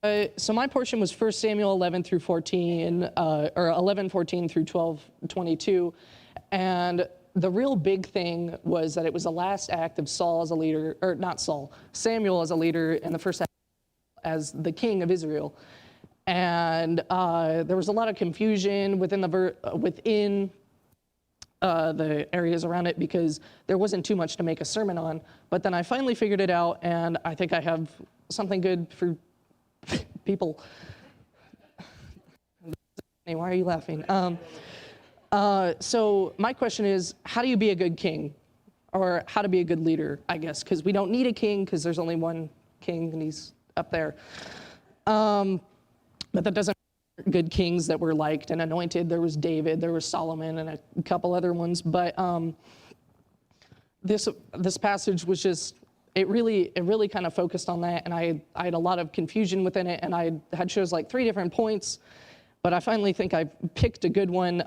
So my portion was 1 Samuel 11 through 14, or 11:14 through 12:22, and the real big thing was that it was the last act of Saul as a leader, or not Saul, Samuel as a leader, and the first act as the king of Israel. And there was a lot of confusion within the areas around it because there wasn't too much to make a sermon on. But then I finally figured it out, and I think I have something good for people. Why are you laughing? So my question is, how do you be a good king? Or how to be a good leader, I guess, because we don't need a king because there's only one king and he's up there. But that doesn't mean good kings that were liked and anointed. There was David, there was Solomon, and a couple other ones. But this passage was just, it really kind of focused on that, and I had a lot of confusion within it, and I had chose like 3 different points, but I finally think I picked a good one,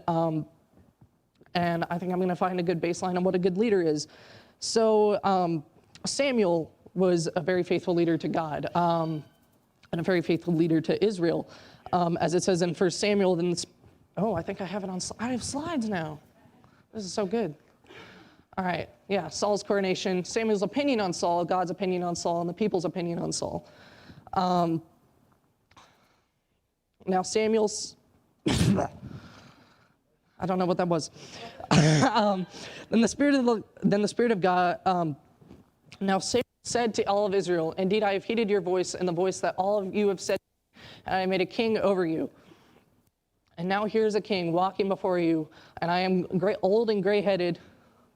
and I think I'm going to find a good baseline on what a good leader is. So Samuel was a very faithful leader to God, and a very faithful leader to Israel. As it says in 1 Samuel, I think I have it on, I have slides now. This is so good. All right, yeah, Saul's coronation, Samuel's opinion on Saul, God's opinion on Saul, and the people's opinion on Saul. Now Samuel's, I don't know what that was. Then the Spirit of God, now Samuel said to all of Israel, "Indeed, I have heeded your voice and the voice that all of you have said, and I made a king over you. And now here's a king walking before you, and I am old and gray-headed."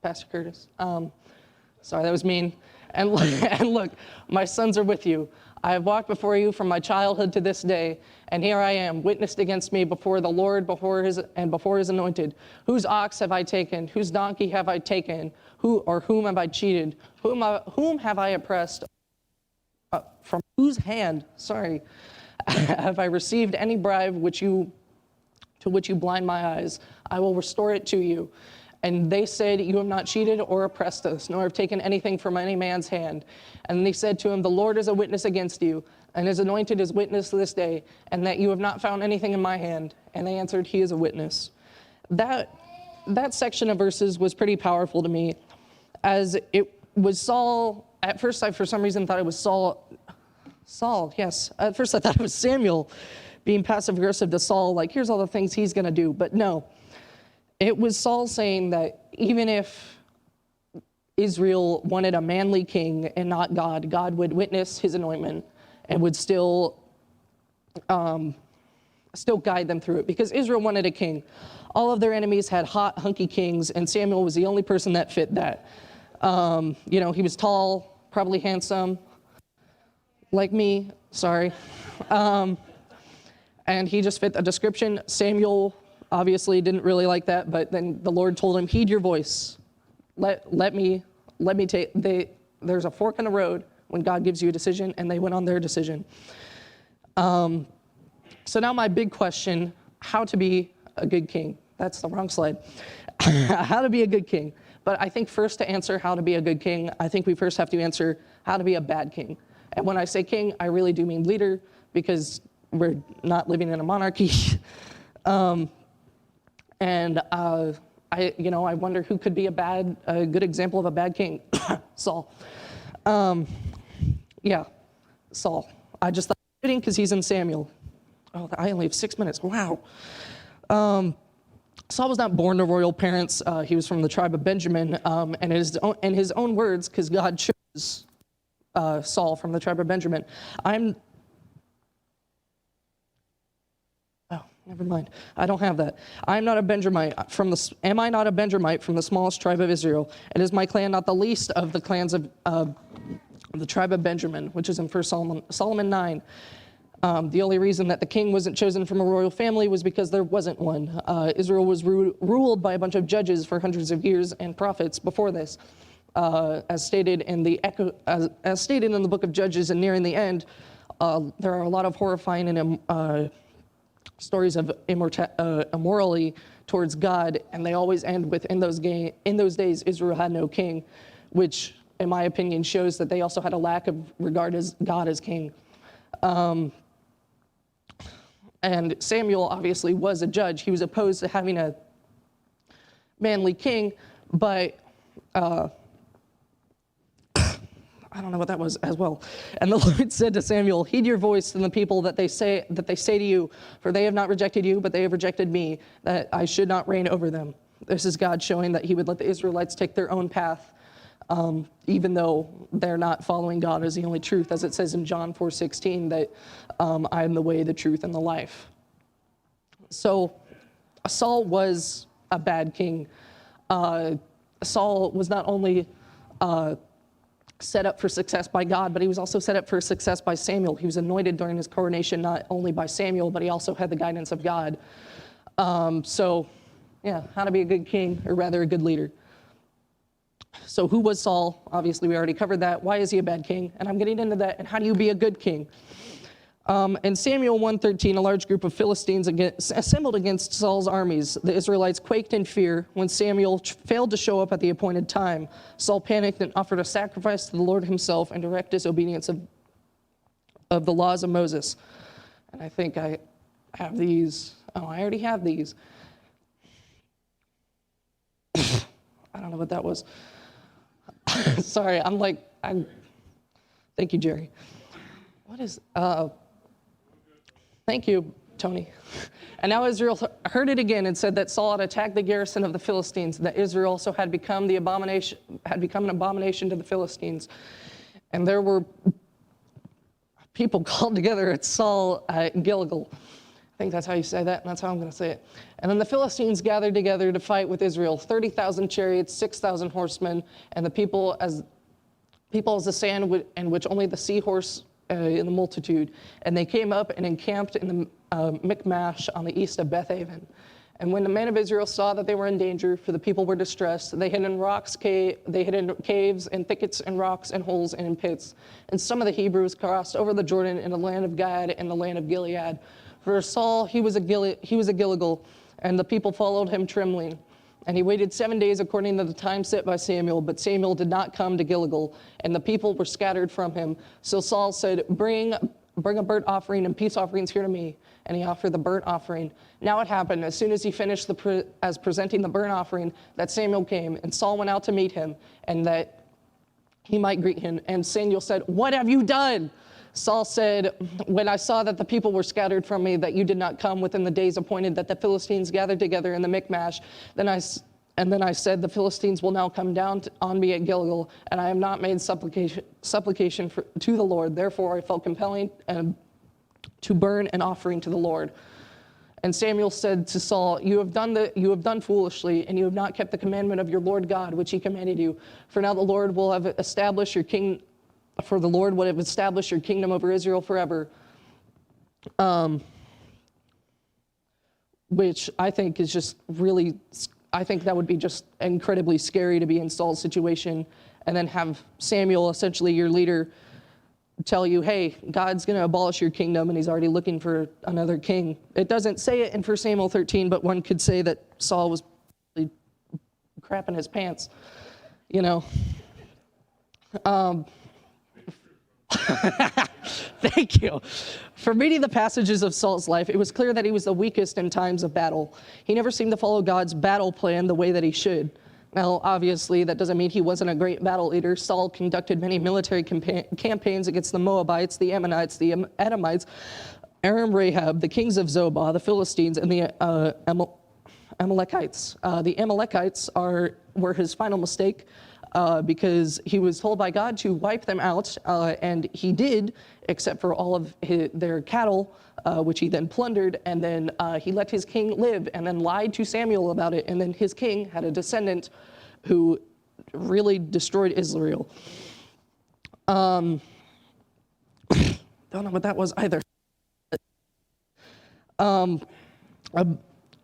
Pastor Curtis. Sorry, that was mean. And look, my sons are with you. I have walked before you from my childhood to this day, and here I am, witnessed against me before the Lord, before his anointed. Whose ox have I taken? Whose donkey have I taken? Whom have I cheated? Whom have I oppressed? From whose hand, have I received any bribe to which you blind my eyes? I will restore it to you. And they said, "You have not cheated or oppressed us, nor have taken anything from any man's hand." And they said to him, "The Lord is a witness against you, and his anointed is witness this day, and that you have not found anything in my hand." And they answered, "He is a witness." That section of verses was pretty powerful to me, as it was Saul. At first, I for some reason thought it was Saul, yes. At first, I thought it was Samuel being passive-aggressive to Saul, like, here's all the things he's going to do. But no. It was Saul saying that even if Israel wanted a manly king and not God, God would witness his anointment and would still guide them through it, because Israel wanted a king. All of their enemies had hot, hunky kings, and Samuel was the only person that fit that. He was tall, probably handsome, like me, sorry. And he just fit the description. Samuel obviously didn't really like that, but then the Lord told him, "Heed your voice. Let me take." There's a fork in the road when God gives you a decision, and they went on their decision. So now my big question: how to be a good king? That's the wrong slide. How to be a good king. But I think first, to answer how to be a good king, I think we first have to answer how to be a bad king. And when I say king, I really do mean leader, because we're not living in a monarchy. I wonder who could be a good example of a bad king. Saul. Saul. I just thought fitting because he's in Samuel. Oh, I only have 6 minutes. Wow. Saul was not born to royal parents. He was from the tribe of Benjamin, and in his own words, because God chose Saul from the tribe of Benjamin. Never mind. I don't have that. Am I not a Benjamite from the smallest tribe of Israel? And is my clan not the least of the clans of the tribe of Benjamin, which is in 1 Solomon 9. The only reason that the king wasn't chosen from a royal family was because there wasn't one. Israel was ruled by a bunch of judges for hundreds of years and prophets before this. As stated in the book of Judges and nearing the end, there are a lot of horrifying and stories of immorality towards God, and they always end with, in those days, Israel had no king, which, in my opinion, shows that they also had a lack of regard as God as king. And Samuel obviously was a judge. He was opposed to having a manly king, but I don't know what that was as well. And the Lord said to Samuel, heed your voice and the people that they say to you, for they have not rejected you, but they have rejected me, that I should not reign over them. This is God showing that he would let the Israelites take their own path, even though they're not following God as the only truth, as it says in John 4:16, that I am the way, the truth, and the life. So Saul was a bad king. Saul was not only set up for success by God, but he was also set up for success by Samuel. He was anointed during his coronation not only by Samuel, but he also had the guidance of God. So, yeah, how to be a good king, or rather a good leader. So who was Saul? Obviously, we already covered that. Why is he a bad king? And I'm getting into that. And how do you be a good king? In Samuel 1:13, a large group of Philistines assembled against Saul's armies. The Israelites quaked in fear when Samuel failed to show up at the appointed time. Saul panicked and offered a sacrifice to the Lord himself in direct disobedience of the laws of Moses. And I think I have these. Oh, I already have these. I don't know what that was. Sorry, thank you, Jerry. What is, thank you, Tony. And now Israel heard it again and said that Saul had attacked the garrison of the Philistines, that Israel also had become an abomination to the Philistines. And there were people called together at Saul at Gilgal. I think that's how you say that, and that's how I'm going to say it. And then the Philistines gathered together to fight with Israel, 30,000 chariots, 6,000 horsemen, and the people as the sand in which only the seahorse in the multitude. And they came up and encamped in the Michmash on the east of Bethaven. And when the men of Israel saw that they were in danger, for the people were distressed, they hid in caves and thickets and rocks and holes and in pits. And some of the Hebrews crossed over the Jordan in the land of Gad and the land of Gilead. For Saul, he was a Gilgal, and the people followed him trembling. And he waited 7 days according to the time set by Samuel, but Samuel did not come to Gilgal, and the people were scattered from him. So Saul said, bring a burnt offering and peace offerings here to me. And he offered the burnt offering. Now it happened, as soon as he finished presenting the burnt offering, that Samuel came, and Saul went out to meet him, and that he might greet him. And Samuel said, what have you done? Saul said, when I saw that the people were scattered from me, that you did not come within the days appointed, that the Philistines gathered together in the Michmash, then I said, the Philistines will now come down on me at Gilgal, and I have not made supplication to the Lord. Therefore, I felt compelling to burn an offering to the Lord. And Samuel said to Saul, you have done foolishly, and you have not kept the commandment of your Lord God, which he commanded you. For now the Lord will have established your king. For the Lord would have established your kingdom over Israel forever. Which I think is just really, I think that would be just incredibly scary to be in Saul's situation, and then have Samuel, essentially your leader, tell you, hey, God's going to abolish your kingdom, and he's already looking for another king. It doesn't say it in 1 Samuel 13, but one could say that Saul was really crapping his pants, you know. Thank you. From reading the passages of Saul's life, it was clear that he was the weakest in times of battle. He never seemed to follow God's battle plan the way that he should. Now, obviously, that doesn't mean he wasn't a great battle leader. Saul conducted many military campaigns against the Moabites, the Ammonites, the Edomites, Aram Rahab, the kings of Zobah, the Philistines, and the Amalekites. The Amalekites were his final mistake. Because he was told by God to wipe them out, and he did, except for all of their cattle, which he then plundered, and then he let his king live, and then lied to Samuel about it, and then his king had a descendant who really destroyed Israel. Don't know what that was either.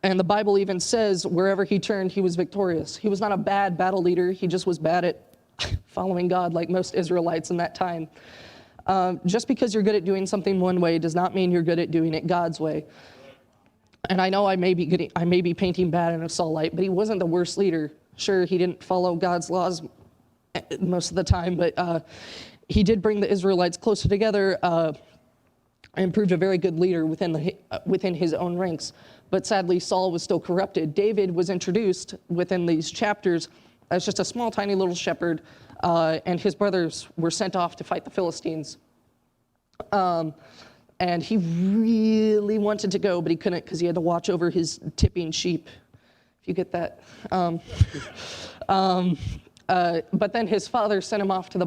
And the Bible even says wherever he turned, he was victorious. He was not a bad battle leader. He just was bad at following God like most Israelites in that time. Just because you're good at doing something one way does not mean you're good at doing it God's way. And I know I may be painting bad in a Saul light, but he wasn't the worst leader. Sure, he didn't follow God's laws most of the time, but he did bring the Israelites closer together. and proved a very good leader within his own ranks. But sadly, Saul was still corrupted. David was introduced within these chapters as just a small, tiny little shepherd, and his brothers were sent off to fight the Philistines. And he really wanted to go, but he couldn't because he had to watch over his tipping sheep, if you get that. But then his father sent him off to the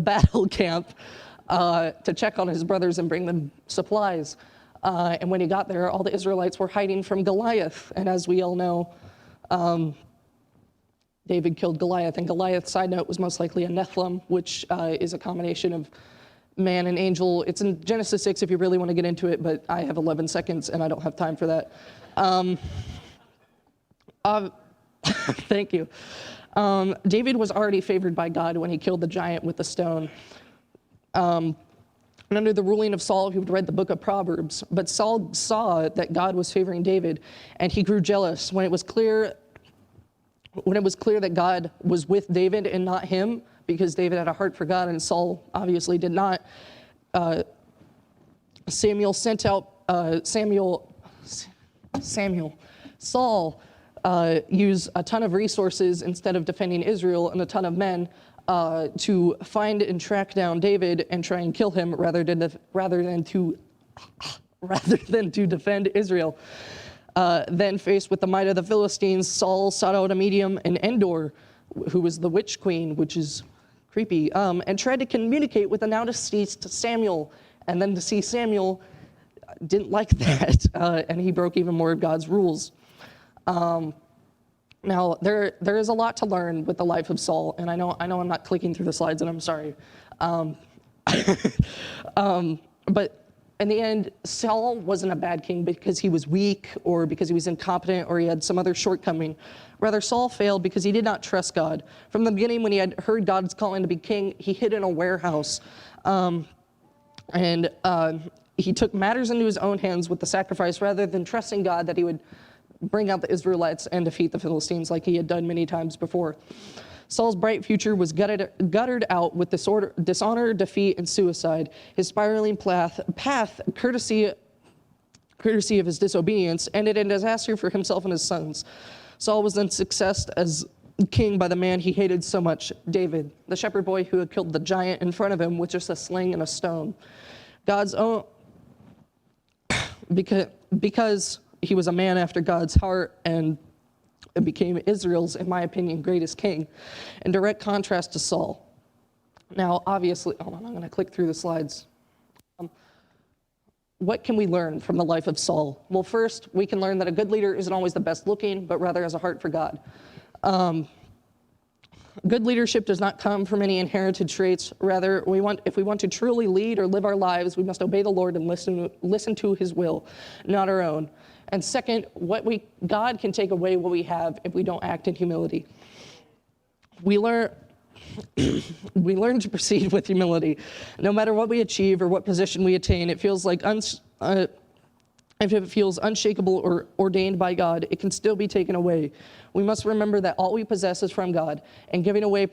battle camp, to check on his brothers and bring them supplies. And when he got there, all the Israelites were hiding from Goliath. And as we all know, David killed Goliath. And Goliath, side note, was most likely a Nephilim, which is a combination of man and angel. It's in Genesis 6 if you really want to get into it, but I have 11 seconds and I don't have time for that. Thank you. David was already favored by God when he killed the giant with the stone. And under the ruling of Saul, he would read the book of Proverbs. But Saul saw that God was favoring David, and he grew jealous. When it was clear that God was with David and not him, because David had a heart for God and Saul obviously did not, Saul used a ton of resources instead of defending Israel and a ton of men to find and track down David and try and kill him rather than to defend Israel. Then faced with the might of the Philistines, Saul sought out a medium in Endor, who was the witch queen, which is creepy, and tried to communicate with the now deceased Samuel. And then to see Samuel didn't like that, and he broke even more of God's rules. Now, there is a lot to learn with the life of Saul, and I know I'm not clicking through the slides, and I'm sorry. But in the end, Saul wasn't a bad king because he was weak or because he was incompetent or he had some other shortcoming. Rather, Saul failed because he did not trust God. From the beginning, when he had heard God's calling to be king, he hid in a warehouse. And he took matters into his own hands with the sacrifice rather than trusting God that he would bring out the Israelites and defeat the Philistines like he had done many times before. Saul's bright future was guttered out with dishonor, defeat, and suicide. His spiraling path, courtesy of his disobedience, ended in disaster for himself and his sons. Saul was then successed as king by the man he hated so much, David, the shepherd boy who had killed the giant in front of him with just a sling and a stone. God's own, because he was a man after God's heart and became Israel's, in my opinion, greatest king, in direct contrast to Saul. Now, obviously, hold on, I'm going to click through the slides. What can we learn from the life of Saul? Well, first, we can learn that a good leader isn't always the best looking, but rather has a heart for God. Good leadership does not come from any inherited traits. Rather, if we want to truly lead or live our lives, we must obey the Lord and listen to his will, not our own. And second, God can take away what we have if we don't act in humility. We learn to proceed with humility. No matter what we achieve or what position we attain, if it feels unshakable or ordained by God, it can still be taken away. We must remember that all we possess is from God, and giving the way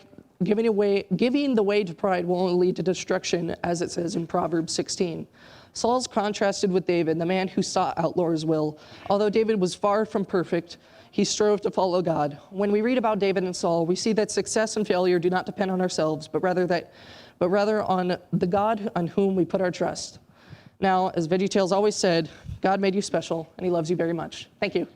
to pride will only lead to destruction, as it says in Proverbs 16. Saul's contrasted with David, the man who sought out Lord's will. Although David was far from perfect, he strove to follow God. When we read about David and Saul, we see that success and failure do not depend on ourselves, but rather on the God on whom we put our trust. Now, as VeggieTales always said, God made you special, and he loves you very much. Thank you.